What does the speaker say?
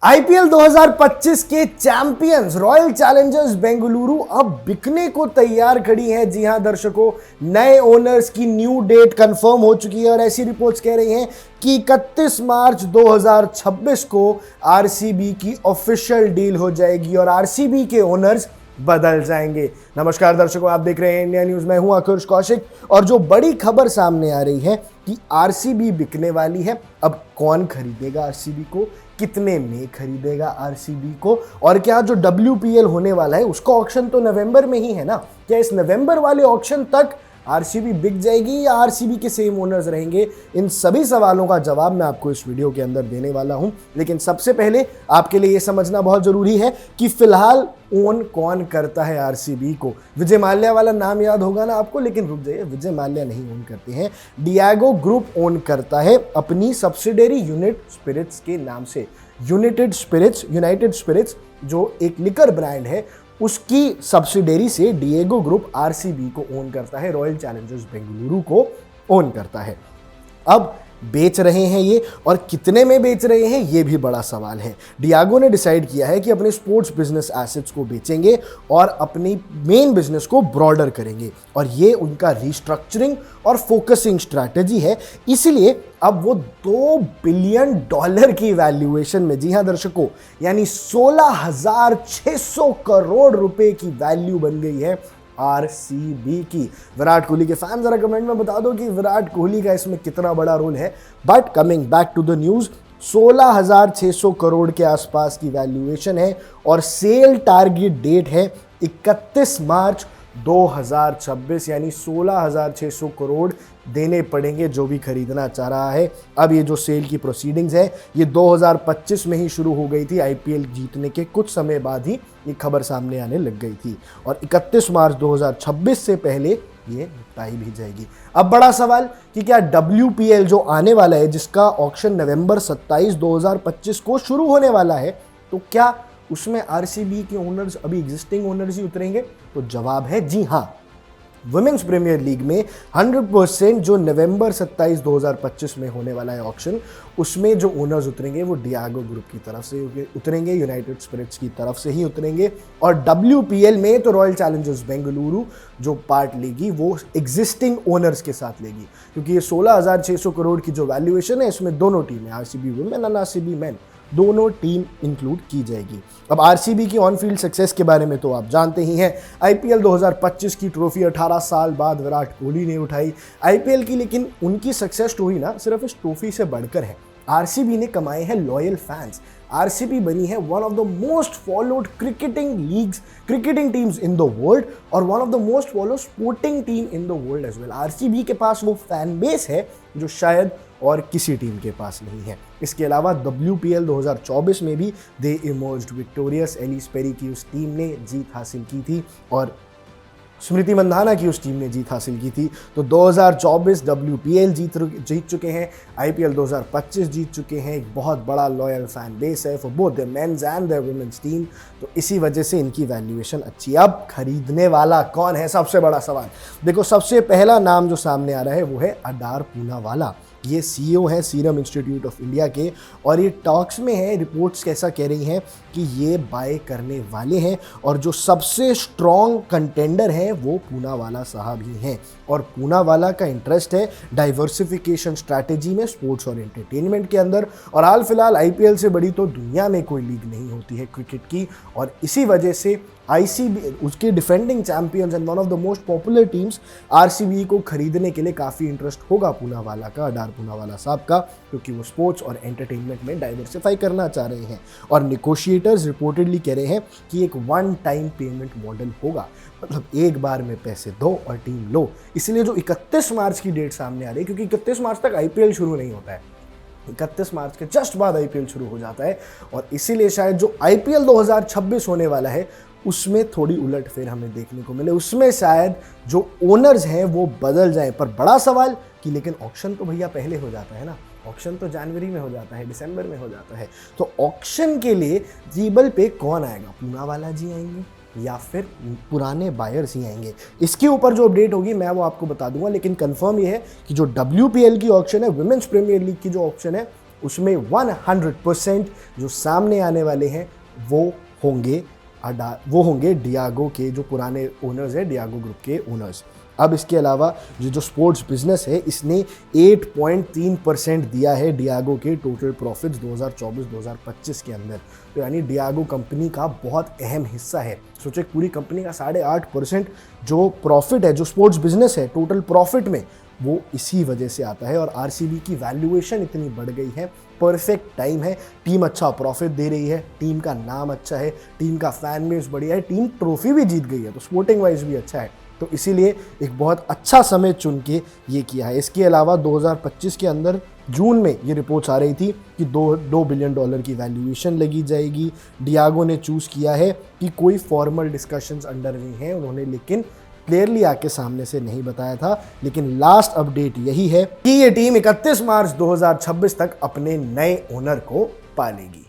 IPL 2025 के champions royal Challengers Bengaluru अब बिकने को तैयार खड़ी है। जी हां दर्शकों, नए ओनर्स की न्यू डेट कंफर्म हो चुकी है और ऐसी रिपोर्ट्स कह रही हैं कि 31 मार्च 2026 को आरसीबी की ऑफिशियल डील हो जाएगी और आरसीबी के ओनर्स बदल जाएंगे। नमस्कार दर्शकों, आप देख रहे हैं इंडिया न्यूज। मैं हूं आकुश कौशिक और जो बड़ी खबर सामने आ रही है कि आरसीबी बिकने वाली है। अब कौन खरीदेगा आरसीबी को, कितने में खरीदेगा आरसीबी को, और क्या जो डब्ल्यूपीएल होने वाला है उसका ऑक्शन तो नवंबर में ही है ना, क्या इस नवंबर वाले ऑक्शन तक आरसीबी बिक जाएगी या आरसीबी के सेम ओनर्स रहेंगे? इन सभी सवालों का जवाब मैं आपको इस वीडियो के अंदर देने वाला हूं। लेकिन सबसे पहले आपके लिए यह समझना बहुत जरूरी है कि फिलहाल ओन कौन करता है आरसीबी को। विजय माल्या वाला नाम याद होगा ना आपको, लेकिन रुक जाइए, विजय माल्या नहीं ओन करते हैं, डिएगो ग्रुप ओन करता है अपनी सब्सिडरी यूनिट स्पिरिट्स के नाम से। यूनाइटेड स्पिरिट्स जो एक लिकर ब्रांड है उसकी सब्सिडरी से डिएगो ग्रुप आरसीबी को ओन करता है, रॉयल चैलेंजर्स बेंगलुरु को ओन करता है। अब बेच रहे हैं ये, और कितने में बेच रहे हैं ये भी बड़ा सवाल है। डिएगो ने डिसाइड किया है कि अपने स्पोर्ट्स बिजनेस एसेट्स को बेचेंगे और अपनी मेन बिजनेस को ब्रॉडर करेंगे, और ये उनका रिस्ट्रक्चरिंग और फोकसिंग स्ट्रैटेजी है। इसलिए अब वो $2 बिलियन की वैल्यूएशन में, जी हां दर्शकों, यानी 16,600 करोड़ रुपए की वैल्यू बन गई है आरसीबी की। विराट कोहली के फैन जरा कमेंट में बता दो कि विराट कोहली का इसमें कितना बड़ा रोल है। But coming back to the news, 16,600 crore के आसपास की वैल्यूएशन है और सेल टारगेट डेट है 31 मार्च 2026, यानी 16,600 करोड़ देने पड़ेंगे जो भी खरीदना चाह रहा है। अब ये जो सेल की प्रोसीडिंग्स है ये 2025 में ही शुरू हो गई थी। आईपीएल जीतने के कुछ समय बाद ही ये खबर सामने आने लग गई थी और 31 मार्च 2026 से पहले ये निपटाई भी जाएगी। अब बड़ा सवाल कि क्या डब्ल्यूपीएल जो आने वाला है, जिसका ऑक्शन नवंबर 27, 2025 को शुरू होने वाला है, तो क्या उसमें आरसीबी के ओनर्स अभी एग्जिस्टिंग ओनर्स ही उतरेंगे? तो जवाब है जी हां। वुमेन्स प्रीमियर लीग में 100% जो नवंबर 27, 2025 में होने वाला है ऑक्शन, उसमें जो ओनर्स उतरेंगे वो डिएगो ग्रुप की तरफ से उतरेंगे, यूनाइटेड स्पिरिट्स की तरफ से ही उतरेंगे। और डब्ल्यूपीएल में तो रॉयल चैलेंजर्स बेंगलुरु जो पार्ट लेगी वो एग्जिस्टिंग ओनर्स के साथ लेगी, क्योंकि ये 16,600 करोड़ की जो वैल्यूएशन है इसमें दोनों टीमें, आरसीबी वुमेन और आरसीबी मेन, दोनों टीम इंक्लूड की जाएगी। अब आरसीबी की ऑन फील्ड सक्सेस के बारे में तो आप जानते ही हैं। आईपीएल 2025 की ट्रॉफी 18 साल बाद विराट कोहली ने उठाई आईपीएल की, लेकिन उनकी सक्सेस स्टोरी ना सिर्फ इस ट्रॉफी से बढ़कर है। आरसीबी ने कमाए हैं लॉयल फैंस। आरसीबी बनी है one of the most followed cricketing teams in the world और one of the most followed sporting team in the world as well. RCB के पास वो फैन बेस है जो शायद और किसी टीम के पास नहीं है। इसके अलावा डब्ल्यूपीएल 2024 में भी दे इमर्ज्ड विक्टोरियस। एलिस पेरी की उस टीम ने जीत हासिल की थी और स्मृति मंधाना की उस टीम ने जीत हासिल की थी। तो 2024 डब्ल्यूपीएल जीत चुके हैं, आईपीएल 2025 जीत चुके हैं। एक बहुत बड़ा लॉयल फैन बेस है for both the men's and the women's team, तो इसी वजह से इनकी वैल्यूएशन अच्छी है। अब खरीदने वाला कौन है, सबसे बड़ा सवाल। देखो, सबसे पहला नाम जो सामने आ रहा है वो है अडार पूनावाला। ये सीईओ है सीरम इंस्टीट्यूट ऑफ इंडिया के, और ये टॉक्स में है। रिपोर्ट्स कैसा कह रही हैं कि ये बाय करने वाले हैं, और जो सबसे स्ट्रॉन्ग कंटेंडर है वो पूनावाला साहब ही हैं। और पूनावाला का इंटरेस्ट है डाइवर्सिफिकेशन स्ट्रैटेजी में, स्पोर्ट्स और एंटरटेनमेंट के अंदर। और हाल फिलहाल आईपीएल से बड़ी तो दुनिया में कोई लीग नहीं होती है क्रिकेट की, और इसी वजह से आईसीबी, उसके defending champions and one of the most popular teams, RCB को खरीदने के लिए काफ़ी इंटरेस्ट होगा पूनावाला का, अडार पूनावाला साहब का, क्योंकि वो स्पोर्ट्स और एंटरटेनमेंट में डाइवर्सिफाई करना चाह रहे हैं। और निगोशिएटर्स रिपोर्टेडली कह रहे हैं कि एक वन टाइम पेमेंट मॉडल होगा, मतलब एक बार में पैसे दो और टीम लो। इसलिए जो 31 मार्च की डेट सामने आ रही है, क्योंकि 31 मार्च तक आईपीएल शुरू नहीं होता है, 31 मार्च के जस्ट बाद आईपीएल शुरू हो जाता है, और इसीलिए शायद जो आईपीएल 2026 होने वाला है उसमें थोड़ी उलटफेर हमें देखने को मिले, उसमें शायद जो ओनर्स हैं वो बदल जाएं। पर बड़ा सवाल कि लेकिन ऑक्शन तो भैया पहले हो जाता है ना, ऑक्शन तो जनवरी में हो जाता है, दिसंबर में हो जाता है। तो ऑक्शन के लिए टेबल पे कौन आएगा, पूनावाला जी आएंगे या फिर पुराने बायर्स ही आएंगे? इसके ऊपर जो अपडेट होगी मैं वो आपको बता दूंगा। लेकिन कंफर्म ये है कि जो डब्ल्यूपीएल की ऑक्शन है, वुमेन्स प्रीमियर लीग की जो ऑक्शन है, उसमें 100% जो सामने आने वाले हैं वो होंगे डियागो के जो पुराने ओनर्स हैं, डियागो ग्रुप के ओनर्स। अब इसके अलावा जो स्पोर्ट्स बिजनेस है इसने 8.3% दिया है डियागो के टोटल प्रॉफिट्स 2024-2025 के अंदर। तो यानी डियागो कंपनी का बहुत अहम हिस्सा है। सोचो पूरी कंपनी का 8.5% जो प्रॉफिट है, जो स्पोर्ट्स बिजनेस है टोटल प्रॉफिट में, वो इसी वजह से आता है। और आरसीबी की वैल्यूएशन इतनी बढ़ गई है, परफेक्ट टाइम है, टीम अच्छा प्रॉफिट दे रही है, टीम का नाम अच्छा है, टीम का फैन बेस बढ़िया है, टीम ट्रॉफी भी जीत गई है, तो स्पोर्टिंग वाइज भी अच्छा है। तो इसीलिए एक बहुत अच्छा समय चुन के ये किया है। इसके अलावा 2025 के अंदर जून में ये रिपोर्ट्स आ रही थी कि $2 बिलियन की वैल्यूएशन लगी जाएगी। डियागो ने चूज़ किया है कि कोई फॉर्मल डिस्कशंस अंडर नहीं है, उन्होंने लेकिन क्लियरली आके सामने से नहीं बताया था। लेकिन लास्ट अपडेट यही है कि ये टीम 31 मार्च 2026 तक अपने नए ओनर को पालेगी।